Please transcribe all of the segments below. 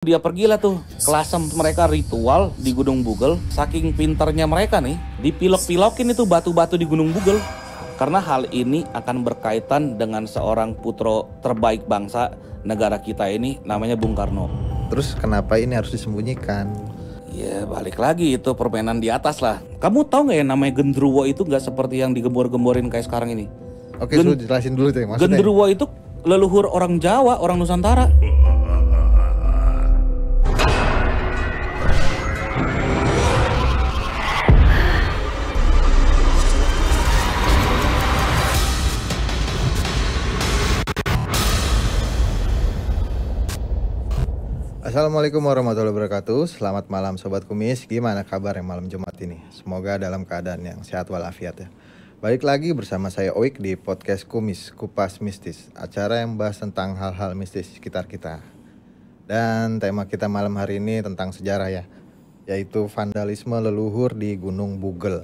Dia pergilah tuh kelasem mereka ritual di Gunung Bugel. Saking pinternya mereka nih, dipilok-pilokin itu batu-batu di Gunung Bugel. Karena hal ini akan berkaitan dengan seorang putra terbaik bangsa negara kita ini, namanya Bung Karno. Terus kenapa ini harus disembunyikan? Ya balik lagi itu permainan di atas lah. Kamu tahu nggak ya namanya genderuwo itu nggak seperti yang digembor-gemborin kayak sekarang ini? Oke, suruh jelasin dulu tuh maksudnya. Genderuwo itu leluhur orang Jawa, orang Nusantara. Assalamualaikum warahmatullahi wabarakatuh. Selamat malam Sobat Kumis. Gimana kabar yang malam Jumat ini? Semoga dalam keadaan yang sehat walafiat ya. Balik lagi bersama saya Oik di podcast Kumis Kupas Mistis, acara yang membahas tentang hal-hal mistis sekitar kita. Dan tema kita malam hari ini tentang sejarah ya, yaitu vandalisme leluhur di Gunung Bugel.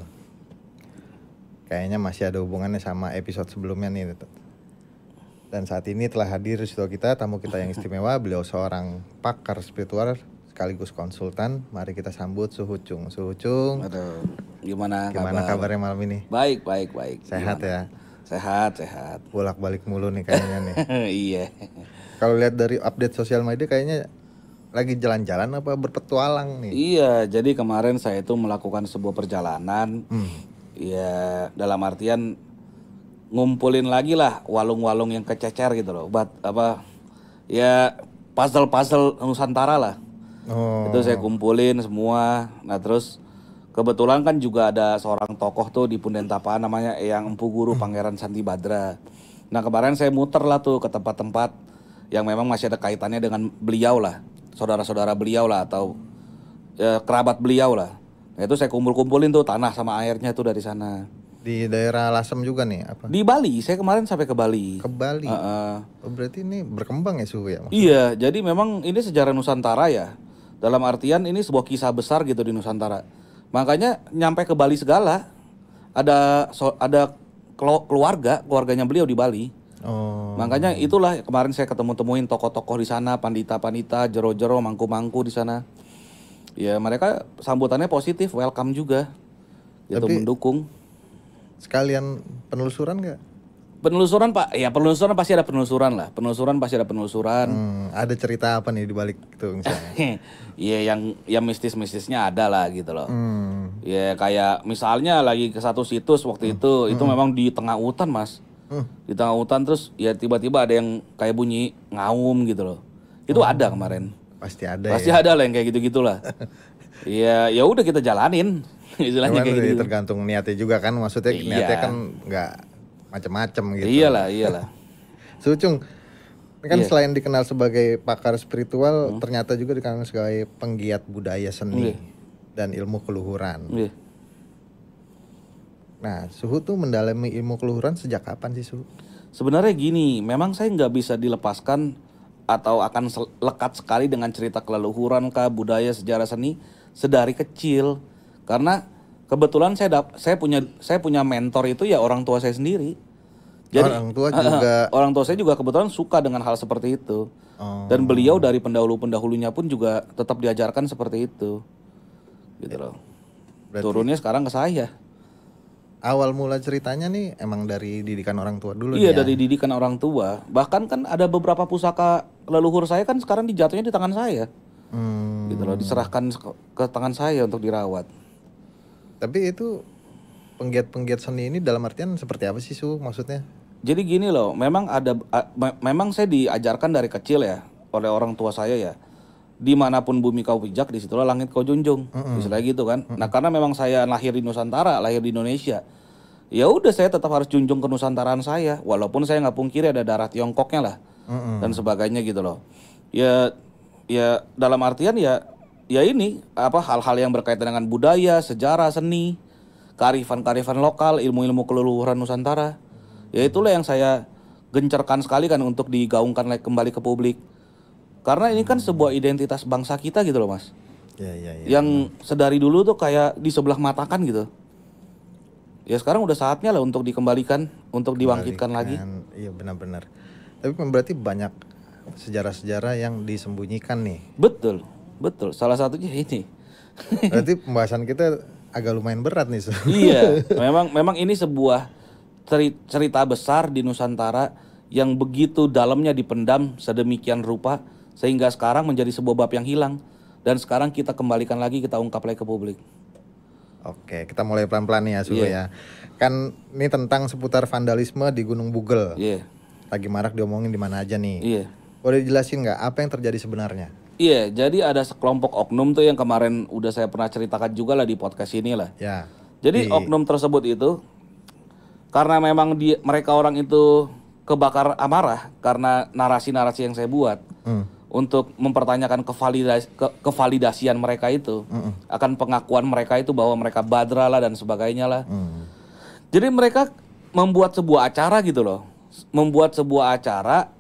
Kayaknya masih ada hubungannya sama episode sebelumnya nih. Dan saat ini telah hadir di studio kita tamu kita yang istimewa. Beliau seorang pakar spiritual sekaligus konsultan. Mari kita sambut Suhucung. Suhucung, Aduh, gimana kabarnya malam ini? Baik. Sehat gimana? Ya? Sehat. Bolak-balik mulu nih kayaknya nih. Iya. Kalau lihat dari update sosial media kayaknya lagi jalan-jalan apa berpetualang nih? Iya, jadi kemarin saya itu melakukan sebuah perjalanan. Ya, dalam artian ngumpulin lagi lah walung-walung yang kececer gitu loh. Ya puzzle-puzzle Nusantara lah. Oh. Itu saya kumpulin semua. Nah terus kebetulan kan juga ada seorang tokoh tuh di Punden Tapaan namanya Eyang Empu Guru Pangeran Santi Badra. Nah kemarin saya muter lah tuh ke tempat-tempat yang memang masih ada kaitannya dengan beliau lah, saudara-saudara beliau lah atau ya, kerabat beliau lah. Nah itu saya kumpul-kumpulin tuh tanah sama airnya tuh dari sana. Di daerah Lasem juga nih apa? Di Bali, saya kemarin sampai ke Bali. Ke Bali. Oh, berarti ini berkembang ya suhu ya? Maksudnya? Iya, jadi memang ini sejarah Nusantara ya. Dalam artian ini sebuah kisah besar gitu di Nusantara. Makanya nyampe ke Bali segala. Ada keluarganya beliau di Bali. Oh. Makanya itulah kemarin saya temuin tokoh-tokoh di sana, pandita-pandita, jero-jero, mangku-mangku di sana. Ya mereka sambutannya positif, welcome juga. Gitu. Tapi mendukung. Sekalian penelusuran nggak? Penelusuran Pak, ya penelusuran pasti ada penelusuran lah. Ada cerita apa nih di balik itu misalnya? Iya yang mistis-mistisnya ada lah gitu loh. Ya kayak misalnya lagi ke satu situs waktu itu memang di tengah hutan Mas. Di tengah hutan terus ya tiba-tiba ada yang kayak bunyi ngaum gitu loh. Itu ada kemarin. Pasti ada ada lah yang kayak gitu-gitulah. Iya, ya udah kita jalanin. Istilahnya kayak gitu. Tergantung niatnya juga kan, maksudnya niatnya kan nggak macam-macam gitu. Iyalah. Sucung, kan selain dikenal sebagai pakar spiritual, ternyata juga dikenal sebagai penggiat budaya seni dan ilmu keluhuran. Nah, Suhu tuh mendalami ilmu keluhuran sejak kapan sih, Suhu? Sebenarnya gini, memang saya nggak bisa dilepaskan atau akan lekat sekali dengan cerita keleluhuran kah, budaya, sejarah seni sedari kecil. Karena kebetulan saya punya mentor itu ya orang tua saya sendiri. Jadi orang tua saya juga kebetulan suka dengan hal seperti itu. Dan beliau dari pendahulunya pun juga tetap diajarkan seperti itu. Gitu loh. Turunnya sekarang ke saya. Awal mula ceritanya nih emang dari didikan orang tua dulu. Iya, dari didikan orang tua. Bahkan kan ada beberapa pusaka leluhur saya kan sekarang dijatuhnya di tangan saya. Gitu loh, diserahkan ke tangan saya untuk dirawat. Tapi itu penggiat seni ini dalam artian seperti apa sih Su maksudnya? Jadi gini loh, memang saya diajarkan dari kecil ya oleh orang tua saya ya. Dimanapun bumi kau pijak, disitulah langit kau junjung. Istilah gitu kan. Nah karena memang saya lahir di Nusantara, lahir di Indonesia. Ya udah saya tetap harus junjung ke Nusantaraan saya. Walaupun saya nggak pungkiri ada darah Tiongkoknya lah dan sebagainya gitu loh. Ya dalam artian ya ini hal-hal yang berkaitan dengan budaya, sejarah, seni, kearifan lokal, ilmu-ilmu keleluhuran Nusantara. Ya itulah yang saya gencarkan sekali kan untuk digaungkan kembali ke publik. Karena ini kan sebuah identitas bangsa kita gitu loh Mas. Ya. Yang sedari dulu tuh kayak di sebelah matakan gitu. Ya sekarang udah saatnya lah untuk dikembalikan, untuk dibangkitkan lagi. Iya benar-benar. Tapi berarti banyak sejarah-sejarah yang disembunyikan nih. Betul, betul. Salah satunya ini. Berarti pembahasan kita agak lumayan berat nih. Iya, memang ini sebuah cerita besar di Nusantara yang begitu dalamnya dipendam sedemikian rupa sehingga sekarang menjadi sebuah bab yang hilang dan sekarang kita kembalikan lagi, kita ungkap lagi ke publik. Oke, kita mulai pelan-pelan nih ya, Su Iya. ya. Kan ini tentang seputar vandalisme di Gunung Bugel. Iya, Lagi marak diomongin di mana aja nih. iya. Boleh dijelasin nggak apa yang terjadi sebenarnya? Iya, jadi ada sekelompok oknum tuh yang kemarin udah saya pernah ceritakan juga lah di podcast ini lah. Ya. Jadi oknum tersebut itu karena memang mereka orang itu kebakar amarah karena narasi-narasi yang saya buat untuk mempertanyakan kevalidasian mereka itu akan pengakuan mereka itu bahwa mereka badra lah dan sebagainya lah. Jadi mereka membuat sebuah acara gitu loh, membuat sebuah acara.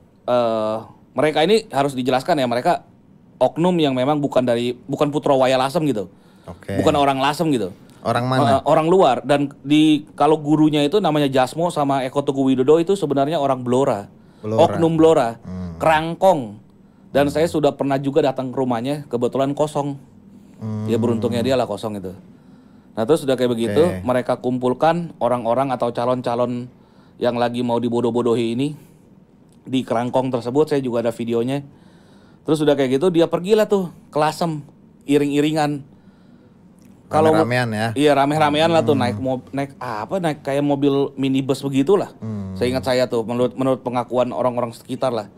Mereka ini harus dijelaskan ya, mereka oknum yang memang bukan Putra Waya Lasem gitu, Oke. bukan orang Lasem gitu. Orang mana? Orang luar. Dan kalau gurunya itu namanya Jasmo sama Eko Teguh Widodo itu sebenarnya orang Blora. Oknum Blora. Kerangkong. Dan saya sudah pernah juga datang ke rumahnya, kebetulan kosong. Ya beruntungnya dia lah kosong itu. Nah terus sudah kayak begitu, mereka kumpulkan orang-orang atau calon-calon yang lagi mau dibodoh-bodohi ini di kerangkong tersebut. Saya juga ada videonya. Terus sudah kayak gitu dia pergilah tuh ke Lasem, iring-iringan. Kalau ramean ya. Iya, rame-ramean lah tuh naik kayak mobil minibus begitulah. Saya ingat saya tuh menurut pengakuan orang-orang sekitar lah.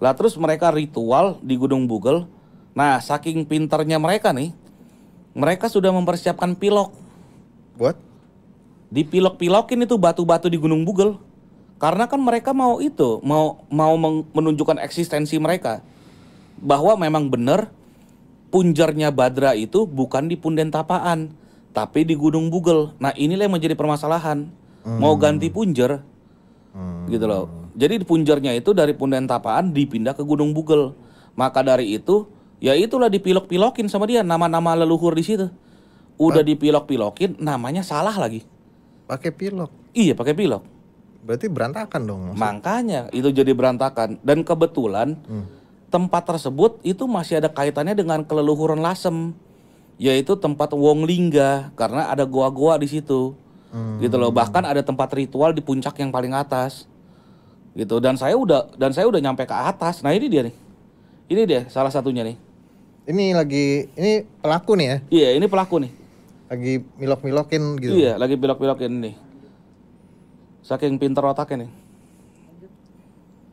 Lah terus mereka ritual di Gunung Bugel. Nah, saking pintarnya mereka nih, mereka sudah mempersiapkan pilok. Buat? Dipilok-pilokin itu batu-batu di Gunung Bugel. Karena kan mereka mau menunjukkan eksistensi mereka. Bahwa memang benar punjernya Badra itu bukan di Punden Tapaan, tapi di Gunung Bugel. Nah inilah yang menjadi permasalahan. Mau ganti punjer, gitu loh. Jadi punjernya itu dari Punden Tapaan dipindah ke Gunung Bugel. Maka dari itu, ya itulah dipilok-pilokin sama dia nama-nama leluhur di situ. Udah dipilok-pilokin, namanya salah lagi. Pakai pilok. Iya pakai pilok. Berarti berantakan dong. Makanya itu jadi berantakan. Dan kebetulan tempat tersebut itu masih ada kaitannya dengan keleluhuran Lasem, yaitu tempat Wong Lingga karena ada goa-goa di situ, gitu loh. Bahkan ada tempat ritual di puncak yang paling atas, gitu. Dan saya udah nyampe ke atas. Nah ini dia salah satunya nih. Ini pelaku nih ya? Iya ini pelaku nih. Lagi milok-milokin gitu. Iya lagi pilok-pilokin nih. Saking pinter otaknya nih.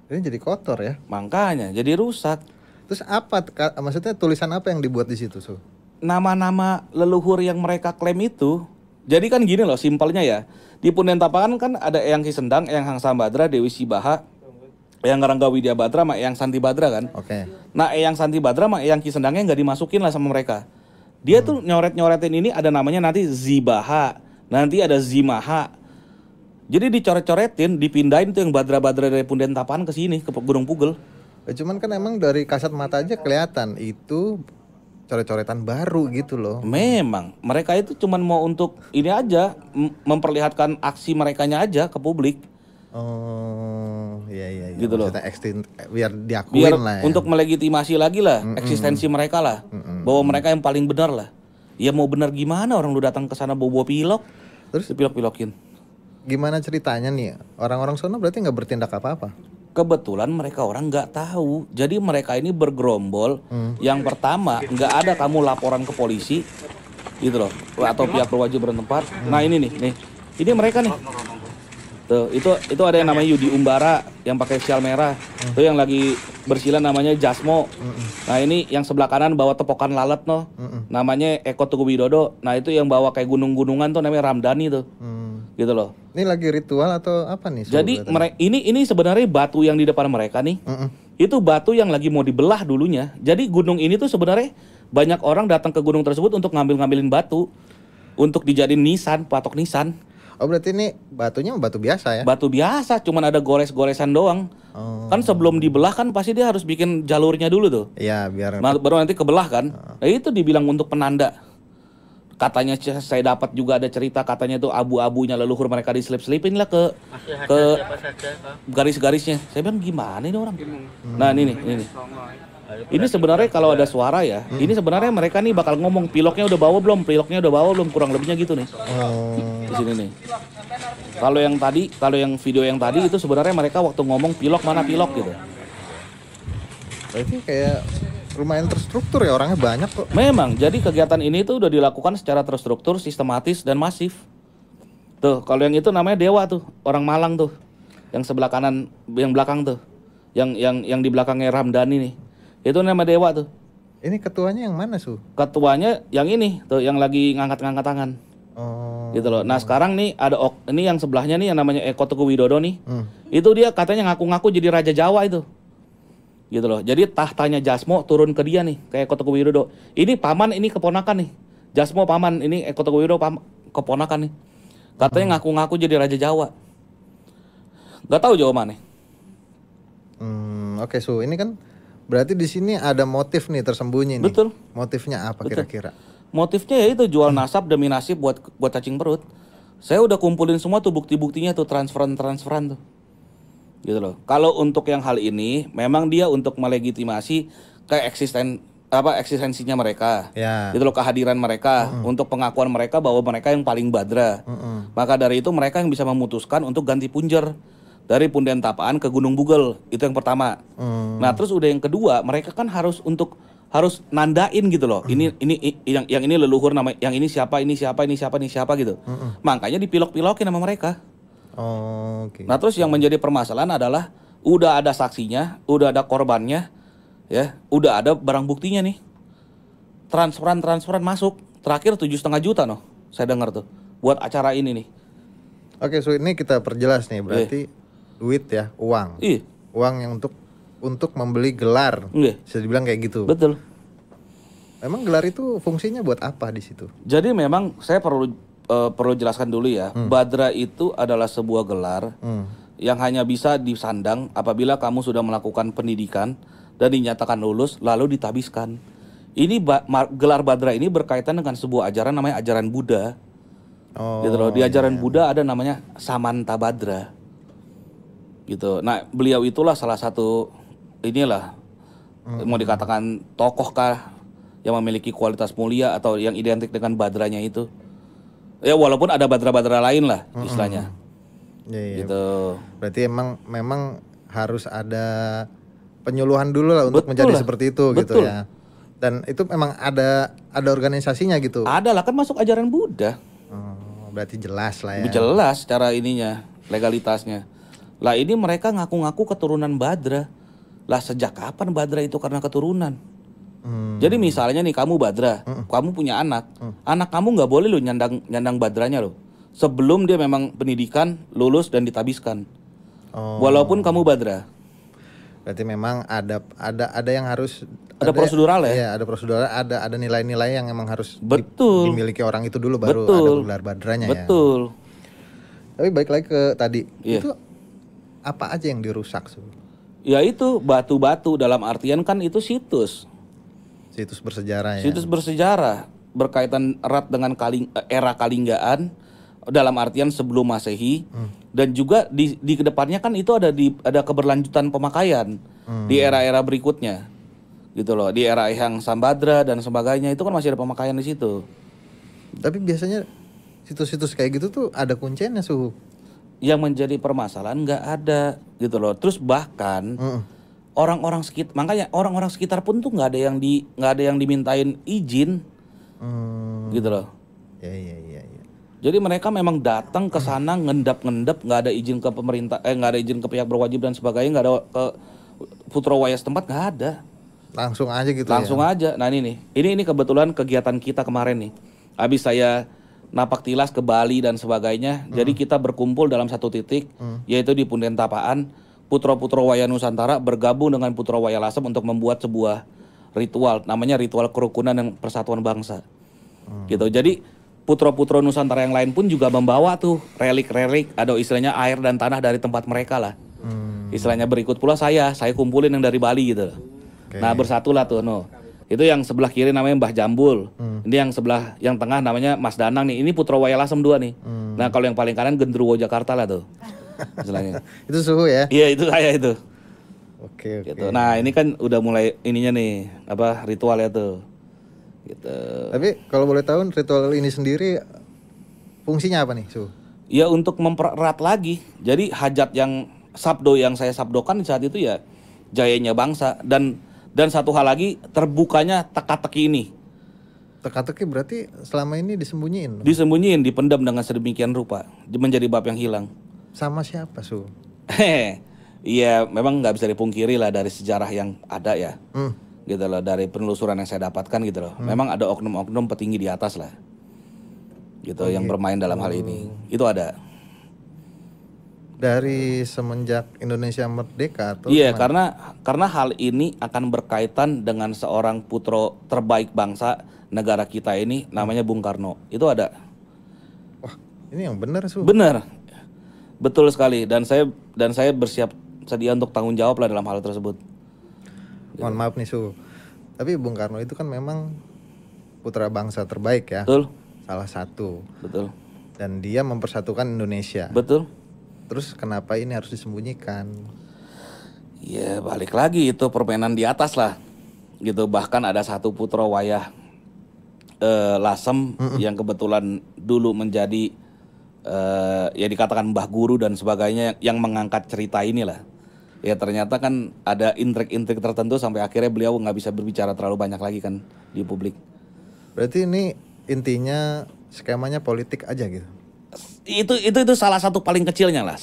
Ini jadi kotor ya. Makanya jadi rusak. Terus maksudnya tulisan apa yang dibuat di situ, Su? Nama-nama leluhur yang mereka klaim itu. Jadi kan gini loh simpelnya ya. Di Punden Tapaan kan ada Eyang Ki Sendang, Eyang Hangsa Badra, Dewi Sibaha, Eyang Rangga Widya Badra sama Eyang Santi Badra kan. Oke. Nah Eyang Santi Badra sama Eyang Ki Sendangnya nggak dimasukin lah sama mereka. Dia tuh nyoret-nyoretin ini ada namanya nanti Zibaha, nanti ada Zimaha. Jadi dicoret-coretin, dipindahin tuh yang Badra-Badra dari Punden Tapaan ke sini, ke Gunung Bugel. Cuman kan emang dari kasat mata aja kelihatan itu coret-coretan baru gitu loh. Memang, mereka itu cuman mau untuk ini aja, memperlihatkan aksi merekanya aja ke publik. Oh, iya. Gitu loh. Biar diakuin lah ya. Untuk melegitimasi lagi lah eksistensi mereka lah. Bahwa mereka yang paling benar lah. Ya mau benar gimana orang lu datang ke sana bawa pilok, terus dipilok-pilokin. Gimana ceritanya nih? Orang-orang sono berarti nggak bertindak apa-apa? Kebetulan mereka orang nggak tahu. Jadi mereka ini bergerombol. Yang pertama nggak ada kamu laporan ke polisi, gitu loh, atau pihak berwajib bertempat. Nah ini nih, ini mereka nih. Tuh, itu ada yang namanya Yudi Umbara yang pakai sial merah. Tuh yang lagi bersila namanya Jasmo. Nah ini yang sebelah kanan bawa tepokan lalat no. Namanya Eko Teguh Widodo. Nah itu yang bawa kayak gunung-gunungan tuh namanya Ramdhani tuh. Gitu loh. Ini lagi ritual atau apa nih? Jadi ini sebenarnya batu yang di depan mereka nih. Itu batu yang lagi mau dibelah dulunya. Jadi gunung ini tuh sebenarnya banyak orang datang ke gunung tersebut untuk ngambilin batu untuk dijadiin nisan, patok nisan. Oh berarti ini batunya batu biasa ya? Batu biasa, cuman ada gores-goresan doang. Kan sebelum dibelah kan pasti dia harus bikin jalurnya dulu tuh. Iya biar. Baru nanti kebelah kan. Nah itu dibilang untuk penanda. Katanya saya dapat juga ada cerita katanya tuh abu-abunya leluhur mereka diselip-selipin lah ke garis-garisnya. Saya bilang gimana ini orang? Nah ini nih. Ini sebenarnya kalau ada suara ya, ini sebenarnya mereka nih bakal ngomong piloknya udah bawa belum, kurang lebihnya gitu nih. Di sini nih. Kalau yang video yang tadi itu sebenarnya mereka waktu ngomong pilok mana pilok gitu. Berarti kayak lumayan terstruktur ya, orangnya banyak kok. Memang, jadi kegiatan ini tuh udah dilakukan secara terstruktur, sistematis dan masif. Tuh, kalau yang itu namanya Dewa tuh, orang Malang tuh, yang sebelah kanan, yang belakang tuh, yang di belakangnya Ramdhani nih, itu nama Dewa tuh. Ini ketuanya yang mana Su? Ketuanya yang ini tuh, yang lagi ngangkat-ngangkat tangan. Gitu loh. Nah sekarang nih ada ini yang sebelahnya nih yang namanya Eko Teguh Widodo nih, itu dia katanya ngaku-ngaku jadi Raja Jawa itu. Gitu loh. Jadi tahtanya Jasmo turun ke dia nih, kayak Eko Teguh Widodo. Ini paman, ini keponakan nih. Jasmo paman, ini Eko Teguh Widodo keponakan nih. Katanya ngaku-ngaku jadi Raja Jawa. Gak tahu Jawa mana. Oke Su, ini kan berarti di sini ada motif nih tersembunyi nih. Betul. Motifnya apa kira-kira? Motifnya ya itu jual nasab demi nasib buat cacing perut. Saya udah kumpulin semua tuh bukti-buktinya tuh, transferan tuh. Gitu loh. Kalau untuk yang hal ini memang dia untuk melegitimasi eksistensinya mereka. Ya. Gitu loh, kehadiran mereka untuk pengakuan mereka bahwa mereka yang paling badra. Maka dari itu mereka yang bisa memutuskan untuk ganti punjer dari Punden Tapaan ke Gunung Bugel. Itu yang pertama. Nah, terus udah yang kedua, mereka kan harus nandain gitu loh. Ini yang ini leluhur nama, yang ini siapa gitu. Makanya dipilok-pilokin sama mereka. Oke. Nah terus yang menjadi permasalahan adalah udah ada saksinya, udah ada korbannya, ya, udah ada barang buktinya nih. Transferan masuk, terakhir 7,5 juta noh, saya dengar tuh, buat acara ini nih. Oke, so ini kita perjelas nih, berarti duit ya, uang. Uang yang untuk membeli gelar, bisa dibilang kayak gitu. Betul. Memang gelar itu fungsinya buat apa di situ? Jadi memang saya perlu jelaskan dulu ya, Badra itu adalah sebuah gelar yang hanya bisa disandang apabila kamu sudah melakukan pendidikan dan dinyatakan lulus lalu ditabiskan. Ini gelar Badra ini berkaitan dengan sebuah ajaran namanya ajaran Buddha. Gitu loh. Di ajaran Buddha ada namanya Samanta Badra. Gitu. Nah, beliau itulah salah satu mau dikatakan tokoh kah yang memiliki kualitas mulia atau yang identik dengan badranya itu. Ya walaupun ada badra-badra lain lah istilahnya. Gitu. Berarti memang harus ada penyuluhan dulu lah untuk menjadi seperti itu. Gitu ya. Dan itu memang ada organisasinya gitu. Ada lah, kan masuk ajaran Buddha. Berarti jelas lah ya. Jelas cara ininya, legalitasnya. Lah ini mereka ngaku-ngaku keturunan Badra. Lah sejak kapan Badra itu karena keturunan? Jadi misalnya nih kamu Badra, kamu punya anak, anak kamu nggak boleh lo nyandang Badranya lo, sebelum dia memang pendidikan, lulus dan ditabiskan. Walaupun kamu Badra. Berarti memang ada yang harus ada prosedural ya? Iya, ada prosedural, ada nilai-nilai yang emang harus dimiliki orang itu dulu baru ada gelar Badranya. Betul. Ya. Tapi balik lagi ke tadi, itu apa aja yang dirusak? Ya itu batu-batu, dalam artian kan itu situs bersejarah ya. Situs bersejarah berkaitan erat dengan era Kalinggaan dalam artian sebelum Masehi dan juga di kedepannya kan itu ada keberlanjutan pemakaian di era-era berikutnya. Gitu loh, di era yang Sambadra dan sebagainya itu kan masih ada pemakaian di situ. Tapi biasanya situs-situs kayak gitu tuh ada kuncinya Suhu. Yang menjadi permasalahan nggak ada gitu loh. Terus bahkan orang-orang sekitar pun tuh nggak ada yang dimintain izin gitu loh. Iya. Jadi mereka memang datang ke sana ngendap nggak ada izin ke pemerintah, nggak ada izin ke pihak berwajib dan sebagainya, nggak ada ke Putro Waya setempat, nggak ada. Langsung aja gitu. Langsung aja. Nah ini kebetulan kegiatan kita kemarin nih. Habis saya napak tilas ke Bali dan sebagainya. Jadi kita berkumpul dalam satu titik, yaitu di Punden Tapaan. Putro-putro Waya Nusantara bergabung dengan Putro Waya Lasem untuk membuat sebuah ritual, namanya ritual kerukunan dan persatuan bangsa. Gitu. Jadi putro-putro Nusantara yang lain pun juga membawa tuh relik-relik, ada istilahnya air dan tanah dari tempat mereka lah. Istilahnya berikut pula saya kumpulin yang dari Bali gitu. Nah bersatulah tuh Itu yang sebelah kiri namanya Mbah Jambul. Ini yang tengah namanya Mas Danang nih. Ini Putra Waya Lasem 2 nih. Nah kalau yang paling kanan Gendruwo Jakarta lah tuh. Istilahnya. Itu suhu ya? Iya itu saya itu. Oke. Gitu. Nah ini kan udah mulai ininya nih ritualnya tuh. Gitu. Tapi kalau boleh tahu ritual ini sendiri fungsinya apa nih, Su? Ya untuk mempererat lagi. Jadi hajat yang sabdo yang saya sabdokan di saat itu ya jayanya bangsa dan satu hal lagi terbukanya teka-teki ini. Teka-teki berarti selama ini disembunyiin? Disembunyiin, dipendam dengan sedemikian rupa, menjadi bab yang hilang. Sama siapa, Su? Iya, memang nggak bisa dipungkiri lah dari sejarah yang ada ya, gitu loh, dari penelusuran yang saya dapatkan gitu loh. Memang ada oknum-oknum petinggi di atas lah, gitu, yang bermain dalam hal ini. Itu ada. Dari semenjak Indonesia merdeka atau Iya, gimana? karena hal ini akan berkaitan dengan seorang putro terbaik bangsa negara kita ini, namanya Bung Karno. Itu ada. Wah, ini yang benar, Su. Benar, betul sekali. Dan saya bersiap sedia untuk tanggung jawab lah dalam hal tersebut. Mohon maaf nih, Su. Tapi Bung Karno itu kan memang putra bangsa terbaik ya. Betul, Salah satu. betul, Dan dia mempersatukan Indonesia. betul. Terus kenapa ini harus disembunyikan? Ya balik lagi itu permainan di atas lah, gitu. Bahkan ada satu putra wayah Lasem yang kebetulan dulu menjadi ya dikatakan mbah guru dan sebagainya yang mengangkat cerita inilah. Ya ternyata kan ada intrik-intrik tertentu sampai akhirnya beliau nggak bisa berbicara terlalu banyak lagi kan di publik. Berarti ini intinya skemanya politik aja gitu. Itu salah satu paling kecilnya lah,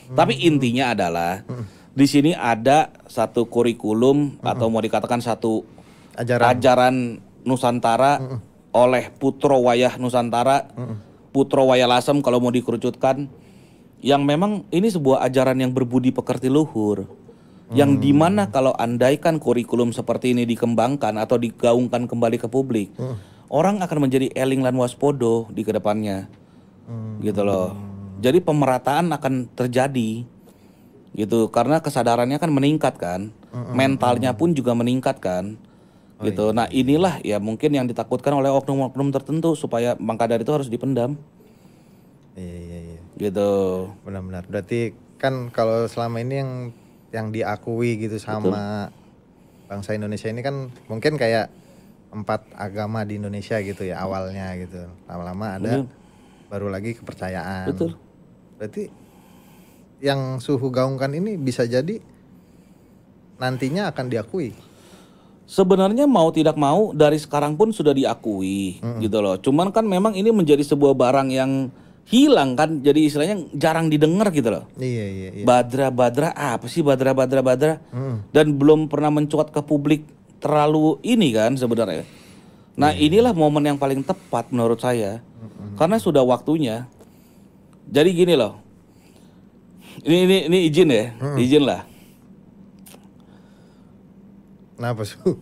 Tapi intinya adalah di sini ada satu kurikulum atau mau dikatakan satu ajaran Nusantara oleh Putro Wayah Nusantara, Putro Wayah Lasem kalau mau dikerucutkan, yang memang ini sebuah ajaran yang berbudi pekerti luhur, yang dimana kalau andaikan kurikulum seperti ini dikembangkan atau digaungkan kembali ke publik, orang akan menjadi eling lan waspodo di kedepannya, gitu loh. Jadi pemerataan akan terjadi, gitu, karena kesadarannya kan meningkat kan, mentalnya pun juga meningkat kan, gitu. Nah inilah ya mungkin yang ditakutkan oleh oknum-oknum tertentu supaya maka dari itu harus dipendam. Iya. Gitu. Benar-benar. Berarti kan kalau selama ini yang diakui gitu sama bangsa Indonesia ini kan mungkin kayak 4 agama di Indonesia gitu ya awalnya gitu. Lama-lama ada baru lagi kepercayaan. Betul. Berarti yang Suhu gaungkan ini bisa jadi nantinya akan diakui. Sebenarnya mau tidak mau dari sekarang pun sudah diakui, gitu loh. Cuman kan memang ini menjadi sebuah barang yang hilang kan, jadi istilahnya jarang didengar gitu loh. Iya. Badra apa sih badra? Dan belum pernah mencuat ke publik terlalu ini kan sebenarnya. Nah inilah momen yang paling tepat menurut saya, karena sudah waktunya. Jadi gini loh, ini izin ya, izin lah. Kenapa, Su?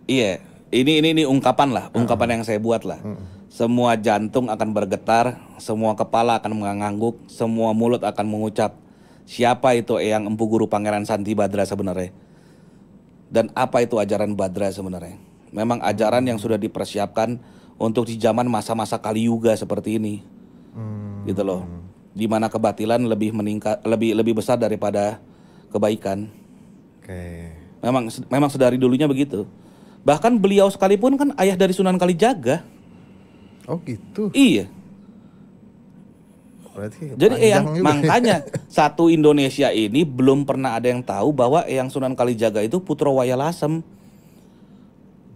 Iya, ini ungkapan lah, ungkapan yang saya buat lah. Semua jantung akan bergetar, semua kepala akan mengangguk, semua mulut akan mengucap, siapa itu Eyang Empu Guru Pangeran Santi Badra sebenarnya? Dan apa itu ajaran Badra sebenarnya? Memang ajaran yang sudah dipersiapkan untuk di zaman masa-masa Kali Yuga seperti ini, gitu loh. Di mana kebatilan lebih meningkat, lebih besar daripada kebaikan. Oke. Memang sedari dulunya begitu. Bahkan beliau sekalipun kan ayah dari Sunan Kalijaga. Oh gitu. Iya. Berarti Jadi panjang juga. makanya satu Indonesia ini belum pernah ada yang tahu bahwa Eyang Sunan Kalijaga itu Putro Wayah Lasem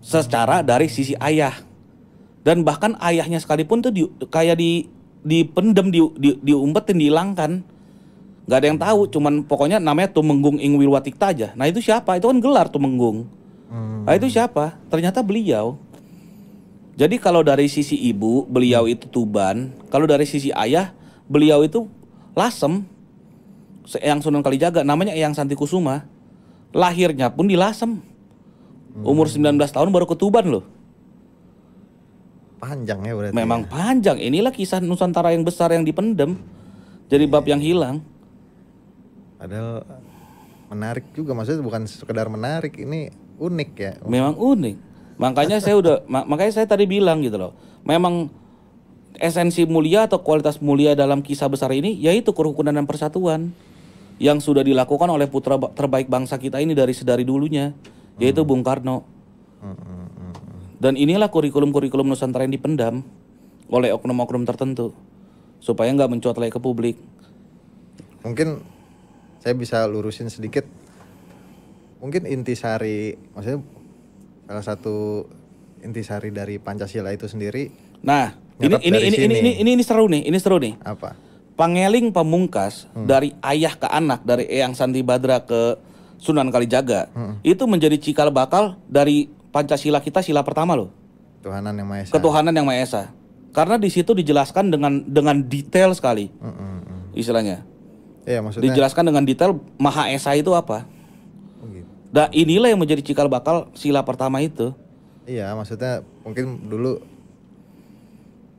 secara dari sisi ayah. Dan bahkan ayahnya sekalipun tuh dipendem, diumpetin, dihilangkan. Gak ada yang tahu, cuman pokoknya namanya Tumenggung Ing Wilwatikta aja. Nah itu siapa? Itu kan gelar Tumenggung. Nah itu siapa? Ternyata beliau. Jadi kalau dari sisi ibu, beliau itu Tuban. Kalau dari sisi ayah, beliau itu Lasem. Eyang Sunan Kalijaga, namanya Eyang Santi Kusuma. Lahirnya pun di Lasem. Umur 19 tahun baru ke Tuban loh. Panjang ya berarti. Memang ya? panjang. Inilah kisah Nusantara yang besar yang dipendem. Jadi bab yang hilang. Padahal menarik juga, maksudnya bukan sekedar menarik, ini unik ya. Memang unik. Makanya makanya saya tadi bilang gitu loh. Memang esensi mulia atau kualitas mulia dalam kisah besar ini yaitu kerukunan dan persatuan yang sudah dilakukan oleh putra terbaik bangsa kita ini dari sedari dulunya, yaitu Bung Karno. Dan inilah kurikulum-kurikulum Nusantara yang dipendam oleh oknum-oknum tertentu supaya nggak mencuat lagi ke publik. Mungkin saya bisa lurusin sedikit. Mungkin intisari, maksudnya salah satu intisari dari Pancasila itu sendiri. Nah, ini seru nih. Apa? Pangeling pamungkas dari ayah ke anak, dari Eyang Sandi Badra ke Sunan Kalijaga, itu menjadi cikal bakal dari Pancasila kita, sila pertama loh. Ketuhanan yang Maha Esa. Ketuhanan yang Maha Esa. Karena di situ dijelaskan dengan detail sekali, istilahnya. Iya, maksudnya. Dijelaskan dengan detail Maha Esa itu apa. Gitu. Dan inilah yang menjadi cikal bakal sila pertama itu. Iya, maksudnya mungkin dulu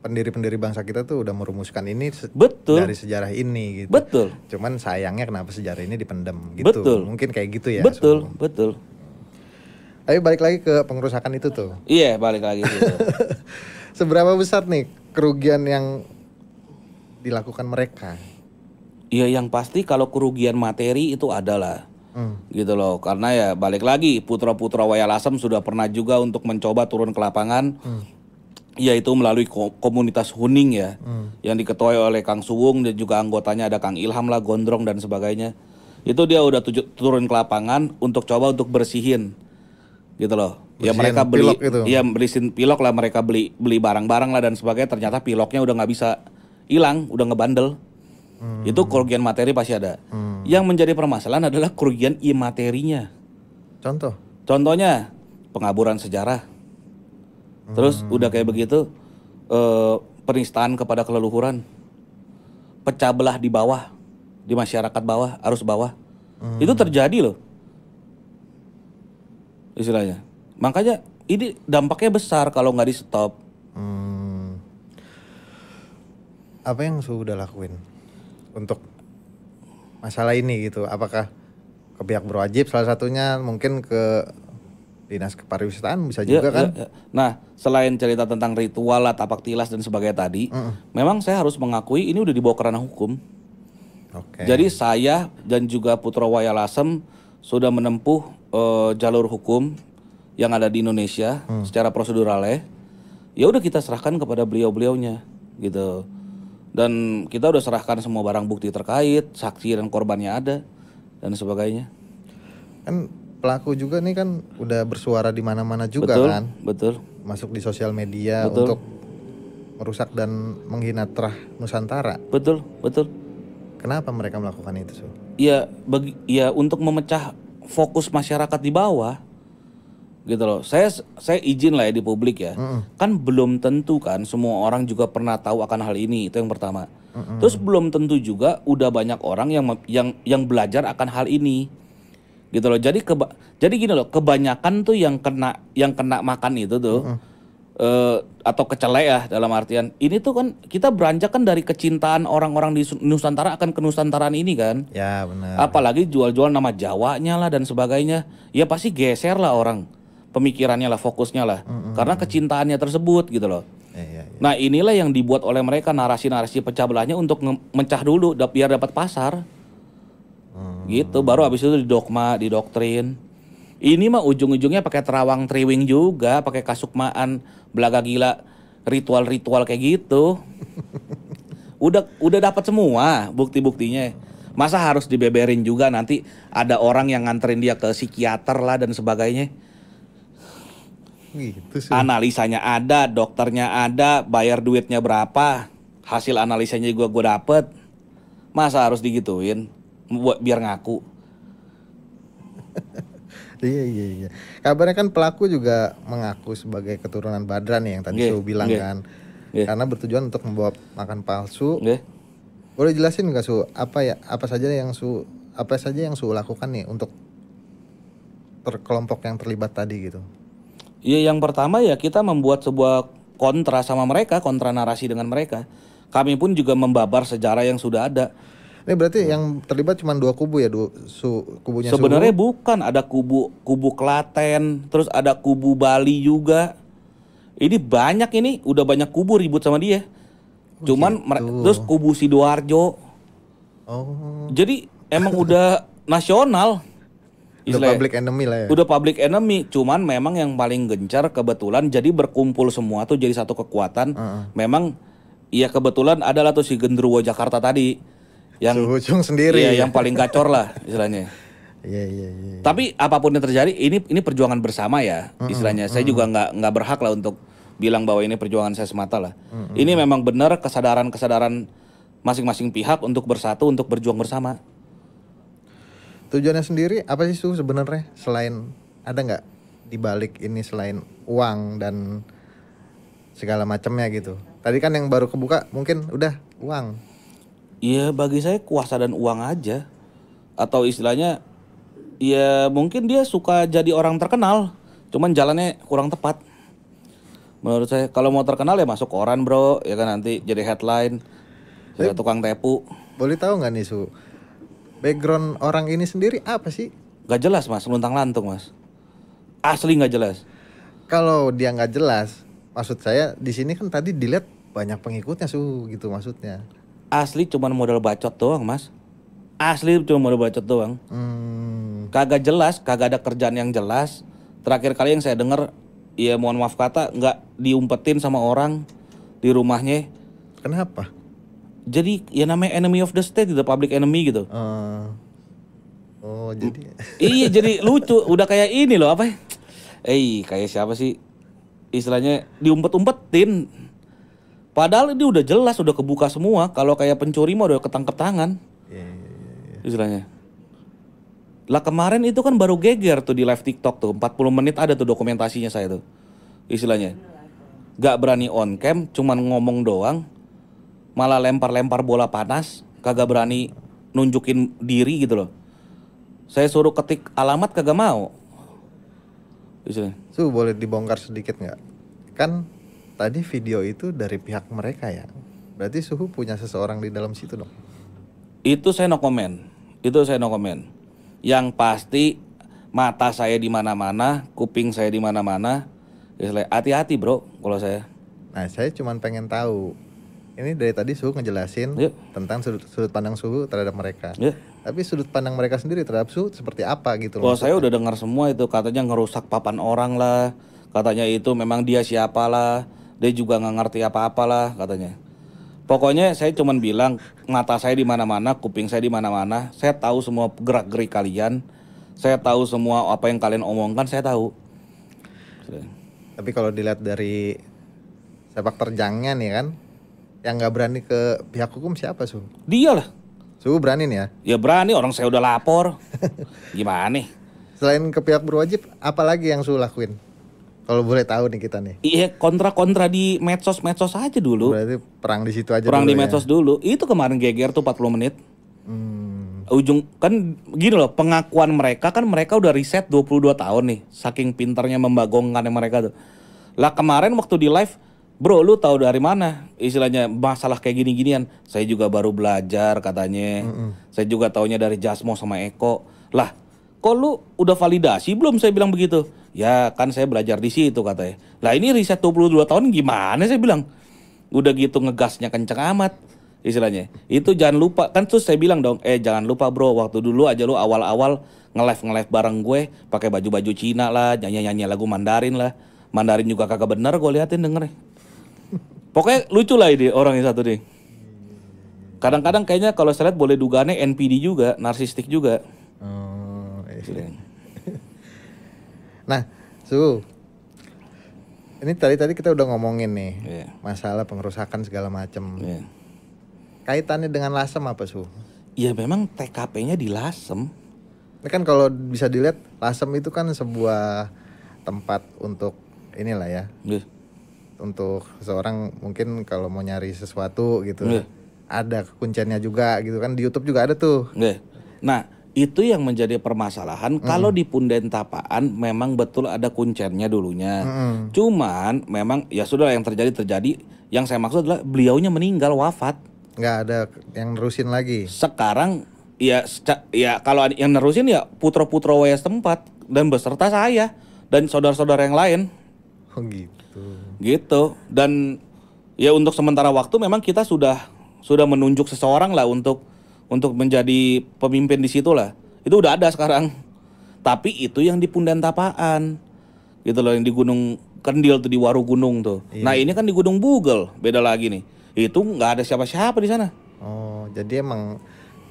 pendiri-pendiri bangsa kita tuh udah merumuskan ini dari sejarah ini gitu. Betul. Cuman sayangnya kenapa sejarah ini dipendam gitu. Betul. Mungkin kayak gitu ya. Betul. Tapi balik lagi ke pengerusakan itu tuh. Iya, balik lagi gitu. Seberapa besar nih kerugian yang dilakukan mereka? Iya, yang pasti kalau kerugian materi itu adalah gitu loh. Karena ya balik lagi putra-putra Wayang sudah pernah juga untuk mencoba turun ke lapangan. Yaitu melalui komunitas Huning ya, yang diketuai oleh Kang Suwung dan juga anggotanya ada Kang Ilham lah, Gondrong dan sebagainya. Itu dia udah turun ke lapangan untuk coba untuk bersihin, gitu loh. Bersihin ya mereka beli, bersihin pilok lah, mereka beli barang-barang lah dan sebagainya. Ternyata piloknya udah nggak bisa hilang, udah ngebandel. Itu kerugian materi pasti ada. Yang menjadi permasalahan adalah kerugian imaterinya. Contohnya pengaburan sejarah. Terus udah kayak begitu penistaan kepada keleluhuran, pecah belah di bawah, di masyarakat bawah, arus bawah, itu terjadi loh, istilahnya. Makanya ini dampaknya besar kalau nggak di stop. Apa yang sudah lakuin untuk masalah ini gitu? Apakah ke pihak berwajib salah satunya, mungkin ke Dinas Kepariwisataan bisa juga kan? Ya. Nah, selain cerita tentang ritual lah, tapak tilas dan sebagainya tadi, memang saya harus mengakui ini udah dibawa ke ranah hukum. Jadi saya dan juga putra Wayang Lasem sudah menempuh jalur hukum yang ada di Indonesia secara prosedural ya. Ya udah kita serahkan kepada beliau-beliaunya gitu. Dan kita udah serahkan semua barang bukti terkait, saksi dan korbannya ada dan sebagainya. Kan pelaku juga nih kan udah bersuara di mana-mana juga kan. Betul. Masuk di sosial media untuk merusak dan menghina terah Nusantara. Betul. Kenapa mereka melakukan itu, Su? Ya untuk memecah fokus masyarakat di bawah. Gitu loh. Saya izin lah ya di publik ya. Kan belum tentu kan semua orang juga pernah tahu akan hal ini, itu yang pertama. Terus belum tentu juga udah banyak orang yang belajar akan hal ini. Gitu loh. Jadi gini loh, kebanyakan tuh yang kena makan itu tuh atau kecelek ya, dalam artian ini tuh kan kita beranjak kan dari kecintaan orang-orang di Nusantara akan kenusantaraan ini kan. Ya benar. Apalagi jual-jual nama Jawanya lah dan sebagainya. Ya pasti geser lah orang pemikirannya lah, fokusnya lah, karena kecintaannya tersebut gitu loh. Ya. Nah inilah yang dibuat oleh mereka, narasi-narasi pecah belahnya untuk mencah dulu biar dapat pasar. Gitu, baru habis itu didogma, didoktrin. Ini mah ujung-ujungnya pakai terawang triwing juga, pakai kasukmaan, belaga gila, ritual-ritual kayak gitu. Udah dapat semua bukti-buktinya. Masa harus dibeberin juga, nanti ada orang yang nganterin dia ke psikiater lah dan sebagainya. Gitu sih. Analisanya ada, dokternya ada, bayar duitnya berapa, hasil analisanya juga gue dapet. Masa harus digituin biar ngaku? Iya. Kabarnya kan pelaku juga mengaku sebagai keturunan Badran nih, yang tadi Su bilang kan. Karena bertujuan untuk membawa makan palsu. Boleh jelasin nggak Su, apa saja yang Su lakukan nih untuk kelompok yang terlibat tadi gitu? Iya, yang pertama ya kita membuat sebuah kontra sama mereka, kontra narasi dengan mereka. Kami pun juga membabar sejarah yang sudah ada. Ini berarti yang terlibat cuma 2 kubu ya, kubunya Sebenarnya Suhu. bukan, ada kubu Klaten, terus ada kubu Bali juga. Ini banyak, ini udah banyak kubu ribut sama dia. Cuman terus kubu Sidoarjo. Oh. Jadi emang udah nasional. Udah public enemy lah ya. Udah public enemy, cuman memang yang paling gencar kebetulan jadi berkumpul semua tuh jadi satu kekuatan. Memang ya kebetulan adalah tuh si Genderuwo Jakarta tadi yang Suhu sendiri. Iya, yang paling gacor lah istilahnya. Iya. Tapi apapun yang terjadi, ini perjuangan bersama ya istilahnya. Saya juga nggak berhak lah untuk bilang bahwa ini perjuangan saya semata lah. Ini memang benar kesadaran masing-masing pihak untuk bersatu, untuk berjuang bersama. Tujuannya sendiri apa sih Suhu sebenarnya? Selain ada nggak di balik ini selain uang dan segala macamnya gitu? Tadi kan yang baru kebuka mungkin udah uang. Iya, bagi saya kuasa dan uang aja. Atau istilahnya ya mungkin dia suka jadi orang terkenal, cuman jalannya kurang tepat. Menurut saya kalau mau terkenal ya masuk koran bro, ya kan nanti jadi headline, jadi tukang tepu. Boleh tahu nggak nih Su, background orang ini sendiri apa sih? Gak jelas mas, luntang lantung mas. Asli gak jelas. Kalau dia nggak jelas, maksud saya di sini kan tadi dilihat banyak pengikutnya Su gitu maksudnya. Asli cuman modal bacot doang mas. Asli cuma modal bacot doang. Kagak jelas, kagak ada kerjaan yang jelas. Terakhir kali yang saya dengar, ya mohon maaf kata, nggak diumpetin sama orang di rumahnya. Kenapa? Jadi ya namanya enemy of the state gitu, public enemy gitu. Oh jadi. Iya jadi lucu, udah kayak ini loh apa? Kayak siapa sih? Istilahnya diumpet-umpetin. Padahal ini udah jelas, udah kebuka semua. Kalau kayak pencuri mah udah ketangkep tangan. Iya. Istilahnya. Lah kemarin itu kan baru geger tuh di live TikTok tuh. 40 menit ada tuh dokumentasinya saya tuh. Istilahnya. Gak berani on cam, cuman ngomong doang. Malah lempar-lempar bola panas. Kagak berani nunjukin diri gitu loh. Saya suruh ketik alamat kagak mau. Istilahnya. Su boleh dibongkar sedikit nggak? Kan tadi video itu dari pihak mereka ya. Berarti Suhu punya seseorang di dalam situ dong. Itu saya no comment. Yang pasti mata saya di mana-mana, kuping saya di mana-mana. Hati-hati bro kalau saya. Nah saya cuma pengen tahu. Ini dari tadi Suhu ngejelasin tentang sudut pandang Suhu terhadap mereka. Tapi sudut pandang mereka sendiri terhadap Suhu seperti apa gitu loh. Oh saya udah dengar semua itu, katanya ngerusak papan orang lah. Katanya itu memang dia siapa lah. Dia juga nggak ngerti apa-apa lah katanya. Pokoknya saya cuman bilang mata saya di mana-mana, kuping saya di mana-mana. Saya tahu semua gerak-gerik kalian. Saya tahu semua apa yang kalian omongkan, saya tahu. Tapi kalau dilihat dari sepak terjangnya nih kan, yang nggak berani ke pihak hukum siapa Su? Dia lah. Suhu berani nih ya? Ya berani, orang saya udah lapor. Gimana nih? Selain ke pihak berwajib, apa lagi yang Suhu lakuin? Kalau boleh tahu nih kita nih. Iya, kontra di medsos aja dulu. Berarti perang di situ aja. Perang dulu di medsos dulu. Itu kemarin geger tuh 40 menit. Ujung kan gini loh, pengakuan mereka kan mereka udah riset 22 tahun nih. Saking pintarnya membagongkan mereka tuh. Lah kemarin waktu di live, bro lu tahu dari mana istilahnya masalah kayak gini-ginian? Saya juga baru belajar katanya. Saya juga taunya dari Jasmo sama Eko. Lah, kok lu udah validasi belum? Saya bilang begitu. Ya kan saya belajar di situ katanya. Lah ini riset 22 tahun gimana saya bilang. Udah gitu ngegasnya kenceng amat istilahnya. Itu jangan lupa kan, terus saya bilang dong, jangan lupa bro, waktu dulu aja lu awal-awal nge-live bareng gue pakai baju-baju Cina lah, nyanyi-nyanyi lagu Mandarin lah. Mandarin juga kagak bener gue liatin dengernya. Pokoknya lucu lah ini orang yang satu nih. Kadang-kadang kayaknya kalau saya lihat boleh dugaannya NPD juga, narsistik juga. Nah, Su, ini tadi kita udah ngomongin nih masalah pengerusakan segala macem. Kaitannya dengan Lasem apa Su? Ya memang TKP-nya di Lasem. Ini kan kalau bisa dilihat Lasem itu kan sebuah tempat untuk inilah ya. Untuk seseorang mungkin kalau mau nyari sesuatu gitu. Ada kunciannya juga gitu kan, di YouTube juga ada tuh. Nah, itu yang menjadi permasalahan. Kalau di Punden Tapaan memang betul ada kunciannya dulunya. Cuman memang ya sudah yang terjadi. Yang saya maksud adalah beliaunya meninggal, wafat. Nggak ada yang nerusin lagi. Sekarang ya kalau yang nerusin ya putra-putra waya setempat dan beserta saya dan saudara-saudara yang lain. Oh gitu. Gitu. Dan ya untuk sementara waktu memang kita sudah menunjuk seseorang lah untuk menjadi pemimpin di situ lah. Itu udah ada sekarang. Tapi itu yang di Punden Tapaan. Gitu loh, yang di Gunung Kendil tuh, di Waru Gunung tuh. Iya. Nah, ini kan di Gunung Bugel, beda lagi nih. Itu nggak ada siapa-siapa di sana. Oh, jadi emang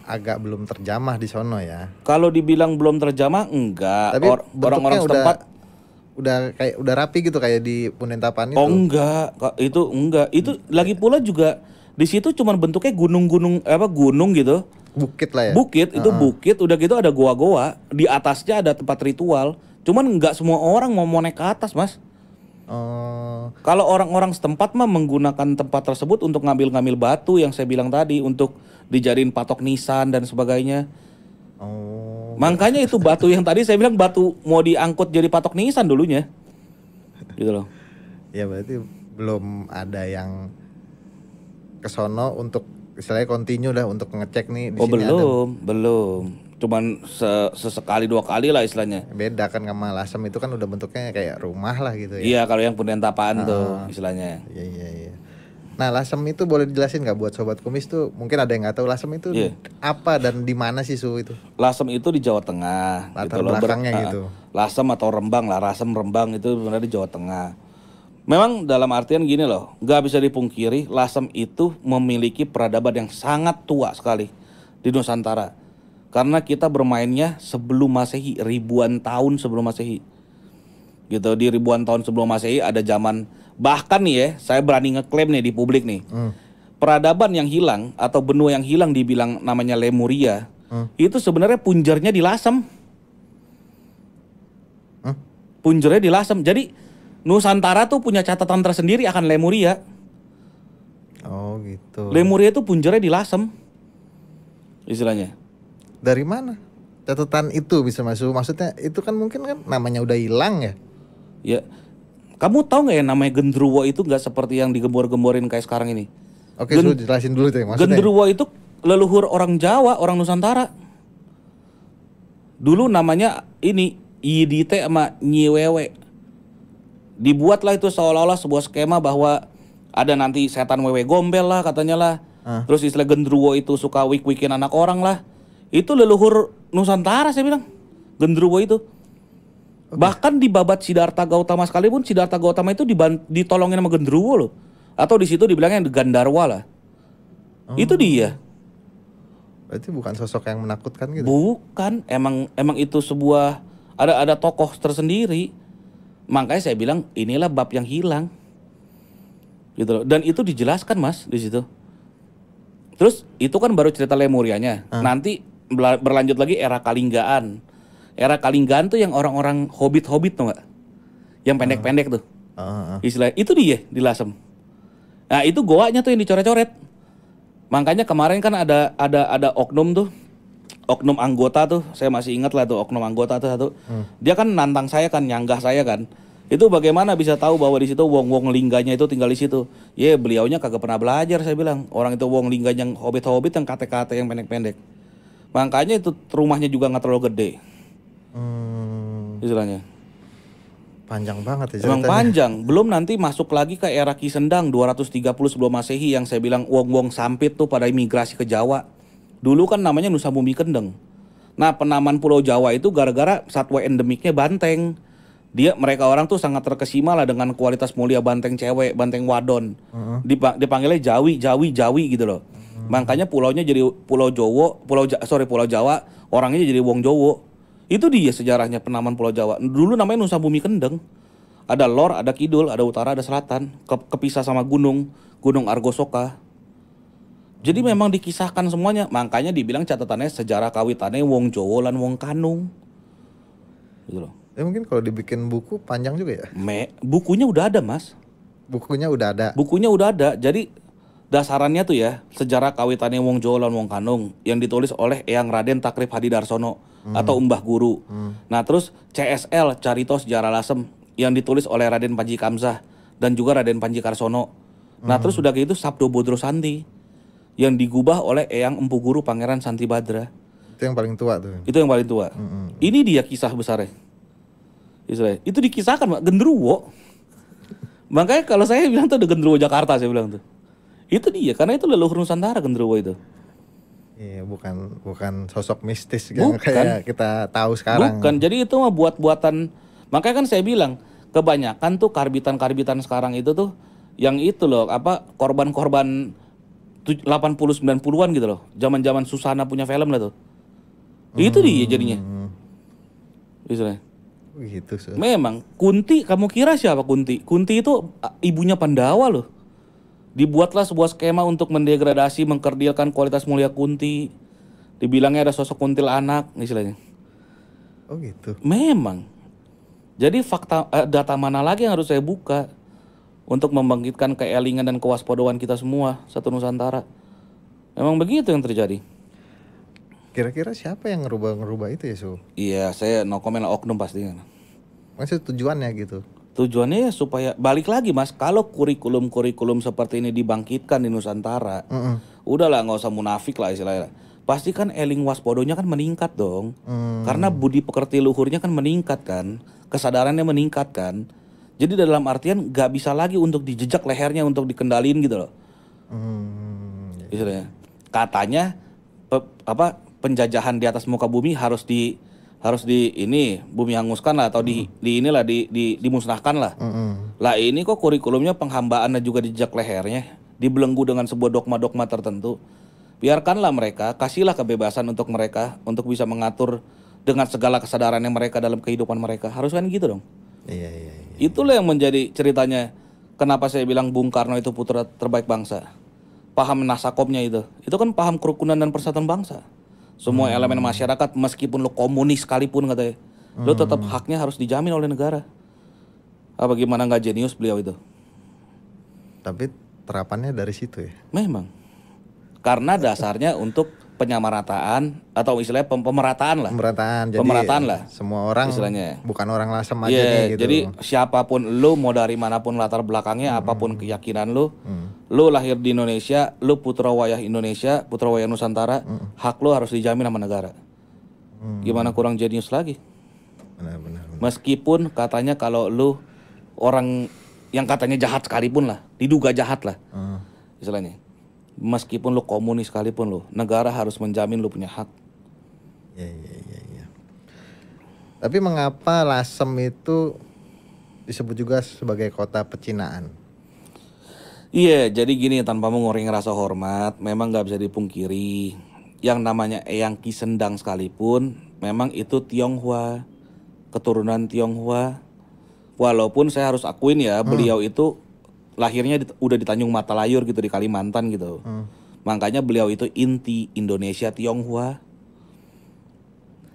agak belum terjamah di sono ya. Kalau dibilang belum terjamah, enggak. Tapi Orang-orang bentuknya setempat udah rapi gitu kayak di Punden Tapaan itu. oh enggak, itu enggak. Itu lagi pula juga di situ cuman bentuknya gunung gitu. Bukit lah ya. Bukit, itu bukit, udah gitu ada goa-goa, di atasnya ada tempat ritual. Cuman nggak semua orang mau naik ke atas, Mas. Oh, Kalau orang-orang setempat mah menggunakan tempat tersebut untuk ngambil-ngambil batu yang saya bilang tadi, untuk dijadiin patok nisan dan sebagainya. oh. Makanya itu batu yang tadi saya bilang batu mau diangkut jadi patok nisan dulunya. Gitu loh. Ya berarti belum ada yang ke sono untuk istilahnya continue lah untuk ngecek nih di Oh sini ada. belum. Cuman sesekali dua kali lah istilahnya. Beda kan sama Lasem itu kan udah bentuknya kayak rumah lah gitu ya. Iya, kalau yang Punden Tapaan tuh istilahnya. Iya. Nah, Lasem itu boleh dijelasin nggak buat sobat kumis tuh? Mungkin ada yang nggak tahu Lasem itu Iya. apa dan di mana sih Su itu? Lasem itu di Jawa Tengah. Latar gitu loh. belakangnya gitu. Lasem atau Rembang lah, Rasem Rembang itu sebenarnya di Jawa Tengah. Memang dalam artian gini loh, nggak bisa dipungkiri Lasem itu memiliki peradaban yang sangat tua sekali di Nusantara. Karena kita bermainnya sebelum Masehi, ribuan tahun sebelum Masehi. Gitu, di ribuan tahun sebelum Masehi ada zaman, bahkan nih ya, saya berani ngeklaim nih di publik nih. Peradaban yang hilang atau benua yang hilang dibilang namanya Lemuria, itu sebenarnya punjernya di Lasem. Punjernya di Lasem. Jadi Nusantara tuh punya catatan tersendiri akan Lemuria. Oh gitu. Lemuria itu punjernya di Lasem. Istilahnya. Dari mana catatan itu bisa masuk? Maksudnya itu kan mungkin kan namanya udah hilang ya. Ya, kamu tahu nggak ya namanya Gendruwo itu nggak seperti yang digembor-gemborin kayak sekarang ini. Oke, Su, jelasin dulu tuh maksudnya. Gendruwo itu leluhur orang Jawa, orang Nusantara. Dulu namanya ini Yidite sama Nyiwewe. Dibuatlah itu seolah-olah sebuah skema bahwa ada nanti setan wewe gombel lah katanya lah. Terus istilah Gendruwo itu suka wik-wikin anak orang lah. Itu leluhur Nusantara saya bilang. Gendruwo itu. Bahkan di babat Siddhartha Gautama sekalipun Siddhartha Gautama itu ditolongin sama Gendruwo loh. Atau di situ dibilangnya Gandarwa lah. Itu dia. Berarti bukan sosok yang menakutkan gitu. Bukan, emang itu sebuah ada tokoh tersendiri. Makanya saya bilang inilah bab yang hilang. Gitu loh. Dan itu dijelaskan Mas di situ. Terus itu kan baru cerita Lemurianya. Nanti berlanjut lagi era Kalinggaan. Era Kalinggaan tuh yang orang-orang hobbit tuh nggak? Yang pendek-pendek tuh. Istilahnya itu dia di Lasem. Nah, itu goanya tuh yang dicoret-coret. Makanya kemarin kan ada oknum tuh. Oknum anggota tuh, saya masih ingat lah tuh oknum anggota tuh satu. Dia kan nantang saya kan, nyanggah saya kan. Itu bagaimana bisa tahu bahwa di situ wong-wong lingganya itu tinggal di situ? Ya, beliaunya kagak pernah belajar saya bilang. Orang itu wong lingga yang hobbit-hobbit yang kate-kate yang pendek-pendek. Makanya itu rumahnya juga nggak terlalu gede. Istilahnya. Panjang banget ya Emang ceritanya. panjang. Belum nanti masuk lagi ke era Ki Sendang 230 sebelum Masehi yang saya bilang wong-wong sampit tuh pada imigrasi ke Jawa. Dulu kan namanya Nusa Bumi Kendeng. Nah, penamaan Pulau Jawa itu gara-gara satwa endemiknya banteng. Mereka orang tuh sangat terkesima lah dengan kualitas mulia banteng cewek, banteng wadon. Dipanggilnya Jawi gitu loh. Makanya pulaunya jadi Pulau Jawa, orangnya jadi wong Jowo. Itu dia sejarahnya penamaan Pulau Jawa. Dulu namanya Nusa Bumi Kendeng. Ada lor, ada kidul, ada utara, ada selatan. Kepisah sama gunung Argosoka. Jadi memang dikisahkan semuanya. Makanya dibilang catatannya sejarah kawitannya wong Jowo lan wong Kanung. Gitu loh. Ya mungkin kalau dibikin buku panjang juga ya. Bukunya udah ada Mas. Bukunya udah ada. Bukunya udah ada. Jadi dasarannya tuh ya sejarah kawitannya wong Jowo lan wong Kanung yang ditulis oleh Eyang Raden Takrib Hadidarsono atau Mbah Guru. Nah terus CSL Carito Sejarah Lasem yang ditulis oleh Raden Panji Kamzah dan juga Raden Panji Karsono. Nah terus udah gitu Sabdo Bodro Santi. yang digubah oleh Eyang Empu Guru Pangeran Santi Badra. Itu yang paling tua tuh. Itu yang paling tua. Ini dia kisah besarnya. Itu dikisahkan Pak, genderuwo. Makanya kalau saya bilang tuh ada genderuwo Jakarta, saya bilang tuh. Itu dia, karena itu leluhur Nusantara genderuwo itu. Iya, bukan sosok mistis yang kayak kita tahu sekarang. Bukan, jadi itu mah buat-buatan. Makanya kan saya bilang, kebanyakan tuh karbitan-karbitan sekarang itu tuh yang itu loh, apa korban-korban 80 90-an gitu loh. Zaman-zaman Susana punya film lah tuh. Itu dia jadinya. Misalnya. Gitu, so. Memang Kunti, kamu kira siapa Kunti? Kunti itu ibunya Pandawa loh. Dibuatlah sebuah skema untuk mendegradasi, mengkerdilkan kualitas mulia Kunti. Dibilangnya ada sosok kuntilanak istilahnya. Oh gitu. Memang. Jadi fakta data mana lagi yang harus saya buka untuk membangkitkan keelingan dan kewaspadaan kita semua satu Nusantara. Memang begitu yang terjadi. Kira-kira siapa yang ngerubah itu ya, Su? Iya, saya no comment lah, oknum pastinya. Maksudnya tujuannya gitu. Tujuannya ya supaya balik lagi Mas, kalau kurikulum seperti ini dibangkitkan di Nusantara, udahlah nggak usah munafik lah istilahnya. Pasti kan eling waspodonya kan meningkat dong, karena budi pekerti luhurnya kan meningkat kan, kesadarannya meningkat kan. Jadi dalam artian nggak bisa lagi untuk dijejak lehernya untuk dikendalin gitu loh. Istilahnya. Katanya penjajahan di atas muka bumi harus di ini bumi hanguskan lah atau dimusnahkan lah. Lah ini kok kurikulumnya penghambaannya juga dijejak lehernya, dibelenggu dengan sebuah dogma-dogma tertentu. Biarkanlah mereka, kasihlah kebebasan untuk mereka untuk bisa mengatur dengan segala kesadarannya mereka dalam kehidupan mereka. Harus kan gitu dong. Iya. Itulah yang menjadi ceritanya. Kenapa saya bilang Bung Karno itu putra terbaik bangsa. Paham nasakomnya itu kan paham kerukunan dan persatuan bangsa. Semua elemen masyarakat, meskipun lo komunis sekalipun katanya, lo tetap haknya harus dijamin oleh negara. Apa gimana nggak jenius beliau itu? Tapi terapannya dari situ ya? Memang. Karena dasarnya untuk penyamarataan atau istilahnya pemerataan lah. Pemerataan lah. Semua orang istilahnya. Bukan orang lasem aja nih gitu. Jadi siapapun lo, mau dari manapun latar belakangnya, apapun keyakinan lo, lo lahir di Indonesia, lo putra wayah Indonesia, putra wayah Nusantara, hak lo harus dijamin sama negara. Gimana kurang jenius lagi? Benar. Meskipun katanya kalau lo orang yang katanya jahat sekalipun lah, diduga jahat lah, istilahnya. Meskipun lo komunis sekalipun lo, negara harus menjamin lo punya hak. Iya. Tapi mengapa Lasem itu disebut juga sebagai kota pecinaan? Iya, jadi gini, tanpa mengurangi rasa hormat, memang nggak bisa dipungkiri, yang namanya Eyang Ki Sendang sekalipun, memang itu Tionghoa, keturunan Tionghoa. Walaupun saya harus akuin ya, beliau itu lahirnya udah di Tanjung Mata Layur gitu, di Kalimantan gitu. Makanya beliau itu inti Indonesia Tionghoa.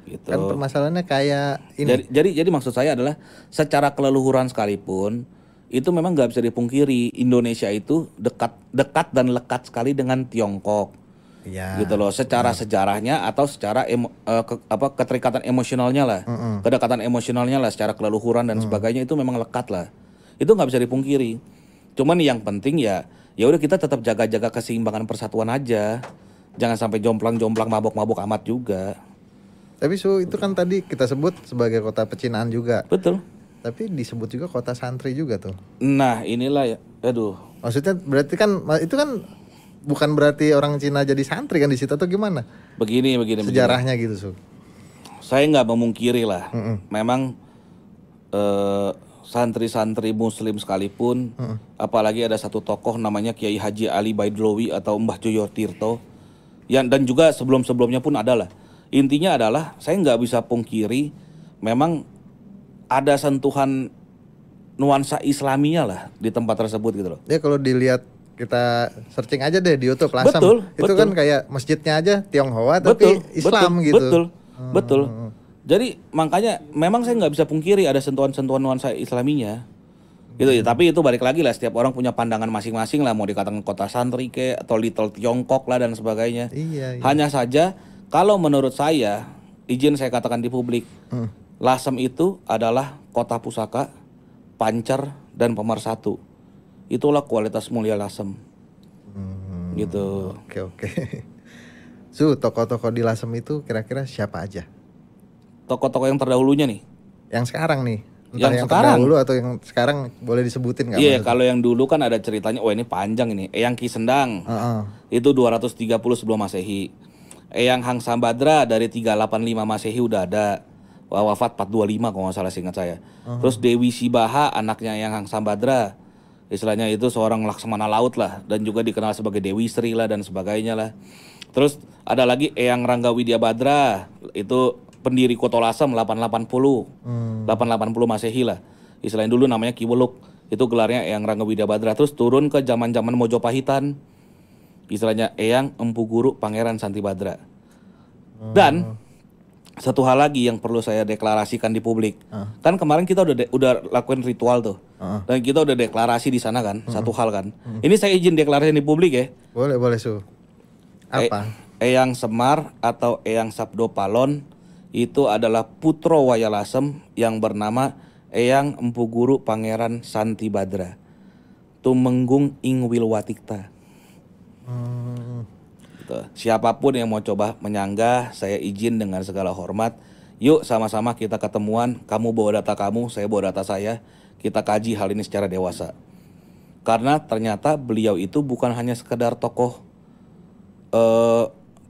Gitu. Kan permasalahannya kayak ini. Jadi maksud saya adalah secara keleluhuran sekalipun itu memang nggak bisa dipungkiri, Indonesia itu dekat dan lekat sekali dengan Tiongkok. Ya, gitu loh, secara sejarahnya atau secara keterikatan emosionalnya lah, kedekatan emosionalnya lah, secara keleluhuran dan sebagainya itu memang lekat lah. Itu nggak bisa dipungkiri. Cuman yang penting ya udah kita tetap jaga-jaga keseimbangan persatuan aja. Jangan sampai jomplang-jomplang mabok-mabok amat juga. Tapi itu kan tadi kita sebut sebagai kota pecinaan juga. Betul. Tapi disebut juga kota santri juga tuh. Nah, inilah ya. Aduh. Maksudnya berarti kan itu kan bukan berarti orang Cina jadi santri kan di situ atau gimana? Begini. Sejarahnya gitu, Su. Saya nggak memungkiri lah. Memang santri-santri muslim sekalipun, apalagi ada satu tokoh namanya Kiai Haji Ali Baidlawi atau Mbah Joyo Tirto, dan juga sebelum-sebelumnya pun ada lah. Intinya adalah saya nggak bisa pungkiri, memang ada sentuhan nuansa Islaminya lah di tempat tersebut gitu loh. Ya kalau dilihat kita searching aja deh di YouTube Lasem. Itu kan kayak masjidnya aja Tionghoa tapi Islam gitu. Betul. Jadi makanya memang saya nggak bisa pungkiri ada sentuhan-sentuhan nuansa Islaminya. Gitu ya. Tapi itu balik lagi lah, setiap orang punya pandangan masing-masing lah, mau dikatakan kota santri kayak atau Little Tiongkok lah dan sebagainya. Iya. Hanya saja kalau menurut saya, izin saya katakan di publik, Lasem itu adalah kota pusaka, pancer dan pemersatu. Itulah kualitas mulia Lasem. Gitu. Oke. Su, tokoh-tokoh di Lasem itu kira-kira siapa aja? Tokoh-tokoh yang terdahulunya nih. Yang sekarang nih. Entah Yang yang sekarang. terdahulu atau yang sekarang boleh disebutin nggak? Iya, kalau yang dulu kan ada ceritanya, ini panjang ini. Eyang Ki Sendang, itu 230 sebelum Masehi. Eyang Hang Sambadra dari 385 Masehi udah ada. Wafat 425 kalau nggak salah seingat saya. Terus Dewi Sibaha, anaknya Eyang Hang Sambadra. Istilahnya itu seorang laksamana laut lah. Dan juga dikenal sebagai Dewi Sri lah dan sebagainya lah. Terus ada lagi Eyang Rangga Widyabadra, itu pendiri Koto Lasem 880 Masehi lah. Istilahnya dulu namanya Ki Weluk. Itu gelarnya Eyang Rangga Widyabadra. Terus turun ke zaman-zaman Mojopahitan. Istilahnya Eyang Empu Guru Pangeran Santibadra. Dan satu hal lagi yang perlu saya deklarasikan di publik. Kan kemarin kita udah lakuin ritual tuh. Dan kita udah deklarasi di sana kan, satu hal kan. Ini saya izin deklarasi di publik ya. Boleh Su. Apa? Eyang Semar atau Eyang Sabdo Palon itu adalah putro Wayalasem yang bernama Eyang Empu Guru Pangeran Santibadra. Tumenggung ing Wilwatikta. Gitu. Siapapun yang mau coba menyanggah, saya izin dengan segala hormat. Yuk sama-sama kita ketemuan, kamu bawa data kamu, saya bawa data saya. Kita kaji hal ini secara dewasa. Karena ternyata beliau itu bukan hanya sekedar tokoh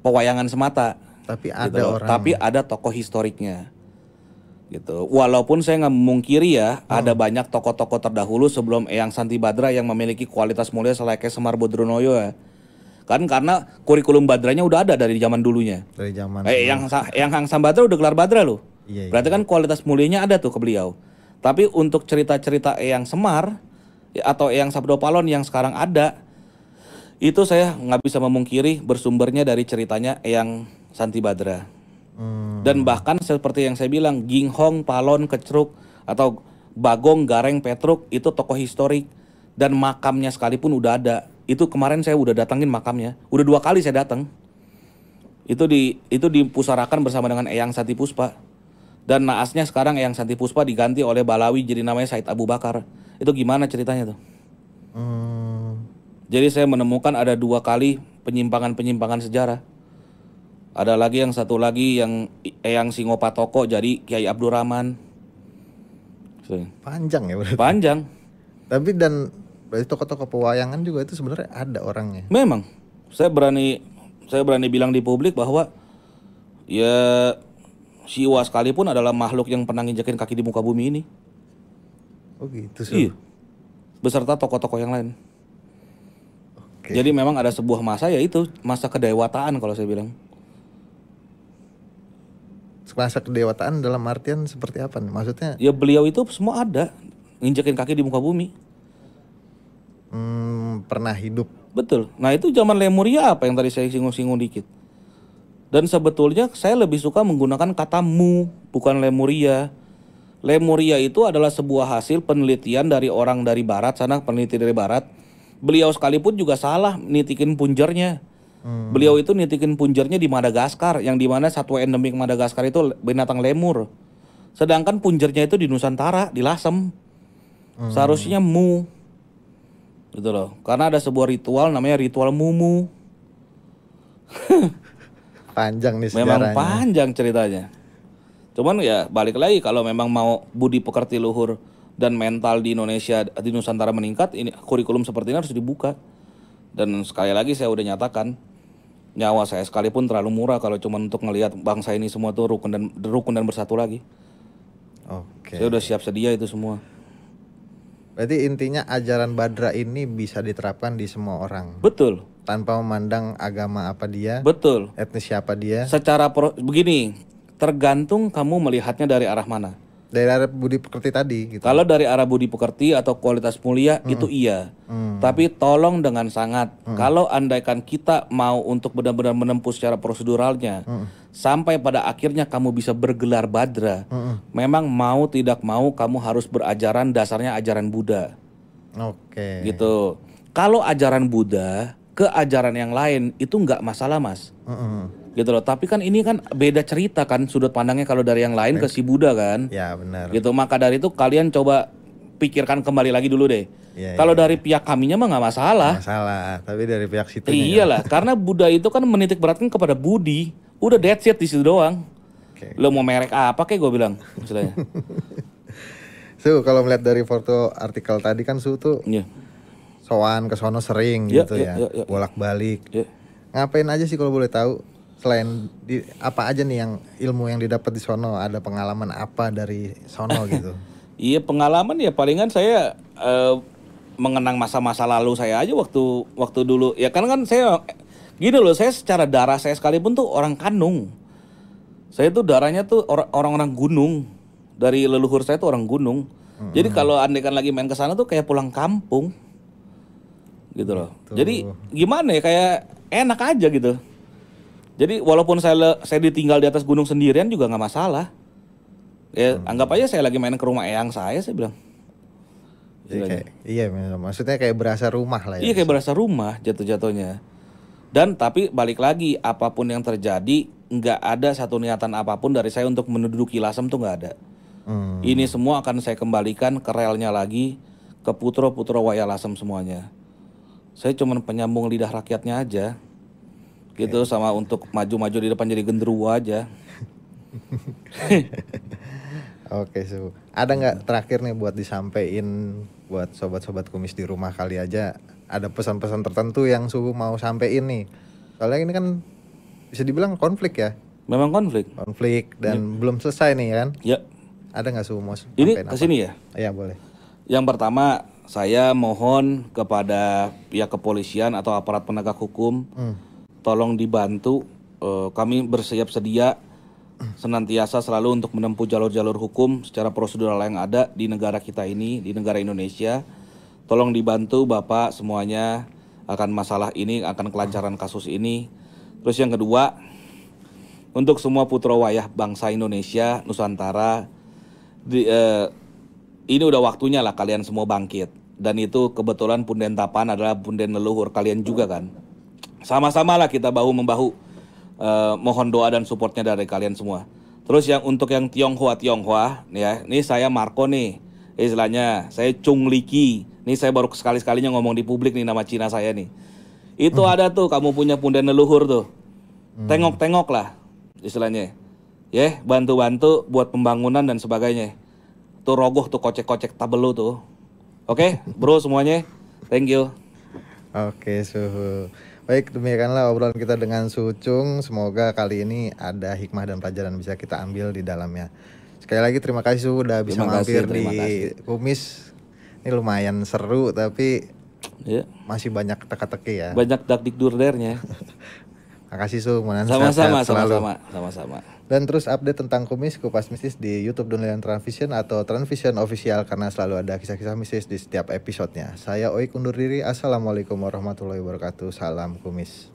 pewayangan semata. Tapi ada gitu orang. Tapi ada tokoh historiknya. Gitu. Walaupun saya nggak memungkiri ya, ada banyak tokoh-tokoh terdahulu sebelum Eyang Santibadra yang memiliki kualitas mulia selayaknya Semar Bodronoyo ya. Kan karena kurikulum badranya udah ada dari zaman dulunya. Dari zaman. Eyang Hang Sambadra udah gelar badra loh. Iya. Berarti kan kualitas mulianya ada tuh ke beliau. Tapi untuk cerita-cerita Eyang Semar atau Eyang Sabdo Palon yang sekarang ada, itu saya nggak bisa memungkiri bersumbernya dari ceritanya Eyang Santibadra. Dan bahkan seperti yang saya bilang, Ginghong, Palon, Kecruk, atau Bagong, Gareng, Petruk itu tokoh historik. Dan makamnya sekalipun udah ada. Itu kemarin saya udah datangin makamnya. Udah 2 kali saya datang. Itu dipusarakan bersama dengan Eyang Santi Puspa. Dan naasnya sekarang Eyang Santi Puspa diganti oleh Balawi jadi namanya Said Abu Bakar. Itu gimana ceritanya tuh? Jadi saya menemukan ada 2 kali penyimpangan-penyimpangan sejarah. Ada lagi yang satu lagi yang Eyang Singopatoko jadi Kiai Abdurrahman. Panjang ya berarti. Panjang. Tapi dan berarti tokoh-tokoh pewayangan juga itu sebenarnya ada orangnya. Memang saya berani bilang di publik bahwa ya Siwa sekalipun adalah makhluk yang pernah nginjekin kaki di muka bumi ini. Oh gitu sih. Iya. Beserta tokoh-tokoh yang lain. Oke. Jadi memang ada sebuah masa, yaitu masa kedewataan kalau saya bilang. Masa kedewataan dalam artian seperti apa nih? Maksudnya? Ya beliau itu semua ada, nginjekin kaki di muka bumi. Pernah hidup. Betul. Nah itu zaman Lemuria apa yang tadi saya singgung-singgung dikit. Dan sebetulnya saya lebih suka menggunakan kata Mu, bukan Lemuria. Lemuria itu adalah sebuah hasil penelitian dari orang dari barat sana, peneliti dari barat. Beliau sekalipun juga salah nitikin punjernya. Beliau itu nitikin punjernya di Madagaskar, yang dimana satwa endemik Madagaskar itu binatang lemur. Sedangkan punjernya itu di Nusantara, di Lasem. Seharusnya Mu. Gitu loh. Karena ada sebuah ritual namanya ritual Mumu. Panjang nih sejarahnya. Memang panjang ceritanya. Cuman ya balik lagi, kalau memang mau budi pekerti luhur dan mental di Indonesia, di Nusantara meningkat, ini kurikulum seperti ini harus dibuka. Dan sekali lagi saya udah nyatakan, nyawa saya sekalipun terlalu murah kalau cuma untuk ngelihat bangsa ini semua tuh rukun dan bersatu lagi. Oke. Saya udah siap sedia itu semua. Berarti intinya ajaran Badra ini bisa diterapkan di semua orang. Betul. Tanpa memandang agama apa dia, Betul. etnis siapa dia. Secara begini, tergantung kamu melihatnya dari arah mana. Dari arah budi pekerti tadi gitu. Kalau dari arah budi pekerti atau kualitas mulia itu iya. Tapi tolong dengan sangat, kalau andaikan kita mau untuk benar-benar menempuh secara proseduralnya, sampai pada akhirnya kamu bisa bergelar Badra, memang mau tidak mau kamu harus berajaran dasarnya ajaran Buddha. Oke. Gitu. Kalau ajaran Buddha ke ajaran yang lain itu nggak masalah, Mas. Gitu loh. Tapi kan ini kan beda cerita kan sudut pandangnya kalau dari yang lain ke si Buddha kan. Ya benar. Gitu. Maka dari itu kalian coba pikirkan kembali lagi dulu deh. Iya, Kalau iya. dari pihak kaminya mah nggak masalah. Masalah, tapi dari pihak situ Iyalah, karena Buddha itu kan menitik beratkan kepada budi. Udah that's it di situ doang. Oke. Lo mau merek apa kayak gue bilang misalnya. Su, kalau melihat dari foto artikel tadi kan Su tuh Iya. sowan ke sono sering Iya, gitu iya, ya, iya. bolak-balik. Iya. Ngapain aja sih kalau boleh tahu? Selain apa aja nih yang ilmu yang didapat di sono, ada pengalaman apa dari sono gitu? Iya, pengalaman ya palingan saya mengenang masa-masa lalu saya aja waktu dulu. Ya kan saya gini loh, saya secara darah saya sekalipun tuh orang Kanung. Saya tuh darahnya tuh orang-orang gunung. Dari leluhur saya tuh orang gunung. Jadi kalau andaikan lagi main ke sana tuh kayak pulang kampung. Gitu loh. Jadi gimana ya, kayak enak aja gitu. Jadi walaupun saya ditinggal di atas gunung sendirian juga nggak masalah. Ya anggap aja saya lagi main ke rumah eyang saya bilang. Jadi iya, maksudnya kayak berasa rumah lah ya. Iya, kayak berasa rumah jatuh-jatuhnya. Dan tapi balik lagi, apapun yang terjadi, nggak ada satu niatan apapun dari saya untuk menduduki Lasem tuh nggak ada. Ini semua akan saya kembalikan ke relnya lagi, ke putra-putra Waya Lasem semuanya. Saya cuma penyambung lidah rakyatnya aja, gitu, sama untuk maju-maju di depan jadi genderuwo aja. Oke, Su. Ada nggak terakhir nih buat disampaikan buat sobat-sobat kumis di rumah kali aja, ada pesan-pesan tertentu yang Su mau sampein nih? Soalnya ini kan bisa dibilang konflik ya. Memang konflik. Konflik dan belum selesai nih kan? Ya, Ada nggak Su mau ini sampein apa? kesini ya. Iya, boleh. Yang pertama, saya mohon kepada pihak kepolisian atau aparat penegak hukum, tolong dibantu. Kami bersiap sedia senantiasa selalu untuk menempuh jalur-jalur hukum secara prosedural yang ada di negara kita ini, di negara Indonesia. Tolong dibantu Bapak semuanya akan masalah ini, akan kelancaran kasus ini. Terus yang kedua, untuk semua putra wayah bangsa Indonesia, Nusantara, ini udah waktunya lah kalian semua bangkit. Dan itu kebetulan Punden Tapan adalah punden leluhur kalian juga kan. Sama-sama lah kita bahu-membahu. Mohon doa dan supportnya dari kalian semua. Terus yang untuk yang Tionghoa nih ya, ini saya Marco nih, istilahnya saya Chung Liki. Ini saya baru sekali-sekalinya ngomong di publik nih nama Cina saya nih. Itu ada tuh kamu punya punden leluhur tuh, tengok-tengok lah istilahnya, ya bantu-bantu buat pembangunan dan sebagainya. Tuh rogoh tuh kocek-kocek tabelu tuh. Oke, bro semuanya, thank you. Oke, Suhu. Baik, demikianlah obrolan kita dengan Sucung. Semoga kali ini ada hikmah dan pelajaran bisa kita ambil di dalamnya. Sekali lagi terima kasih Suhu udah bisa mampir di Kumis. Ini lumayan seru tapi masih banyak teka-teki ya. Banyak dakdikdurdernya. Makasih Suhu, Sama-sama. Dan terus update tentang Kumis Kupas Mistis di YouTube Dunia Transvision atau Transvision Official karena selalu ada kisah-kisah mistis di setiap episodenya. Saya Oik undur diri. Assalamualaikum warahmatullahi wabarakatuh. Salam Kumis.